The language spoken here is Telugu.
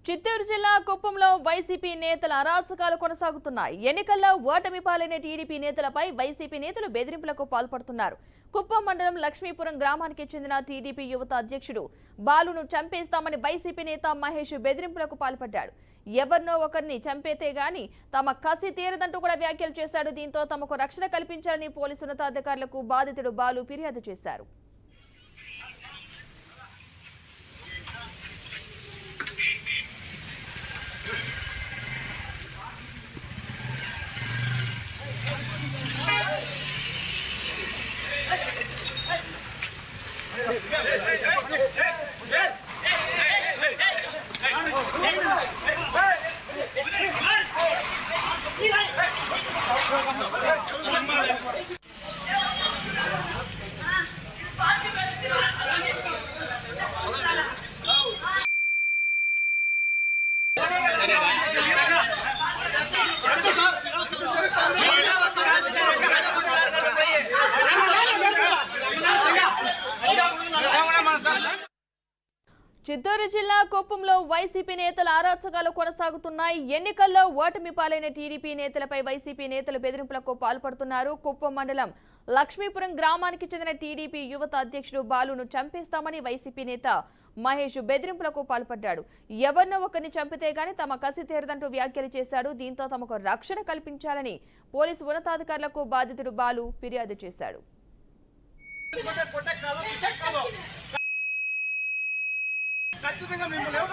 చిత్తూరు జిల్లా కుప్పంలో వైసీపీ నేతల అరాచకాలు కొనసాగుతున్నాయి. ఎన్నికల్లో ఓటమి పాలైన టీడీపీ నేతలపై వైసీపీ నేతలు బెదిరింపులకు పాల్పడుతున్నారు. కుప్పం మండలం లక్ష్మీపురం గ్రామానికి చెందిన టీడీపీ యువత అధ్యక్షుడు బాలును చంపేస్తామని వైసీపీ నేత మహేష్ బెదిరింపులకు పాల్పడ్డాడు. ఎవరినో ఒకరిని చంపేతే గాని తమ కసి తీరదంటూ కూడా వ్యాఖ్యలు చేశాడు. దీంతో తమకు రక్షణ కల్పించాలని పోలీసు ఉన్నతాధికారులకు బాధితుడు బాలు ఫిర్యాదు చేశారు. చిత్తూరు జిల్లా కుప్పంలో వైసీపీ నేతల అరాచకాలు కొనసాగుతున్నాయి. ఎన్నికల్లో ఓటమి పాలైన టీడీపీ నేతలపై వైసీపీ నేతలు బెదిరింపులకు పాల్పడుతున్నారు. కుప్పం మండలం లక్ష్మీపురం గ్రామానికి చెందిన టీడీపీ యువత అధ్యక్షుడు బాలును చంపేస్తామని వైసీపీ నేత మహేష్ బెదిరింపులకు పాల్పడ్డాడు. ఎవరినో ఒకరిని చంపితే గాని తమ కసి తీరదంటూ వ్యాఖ్యలు చేశాడు. దీంతో తమకు రక్షణ కల్పించాలని పోలీసు ఉన్నతాధికారులకు బాధితుడు బాలు ఫిర్యాదు చేశాడు. ఖచ్చితంగా మిమ్మల్ని ఎవరు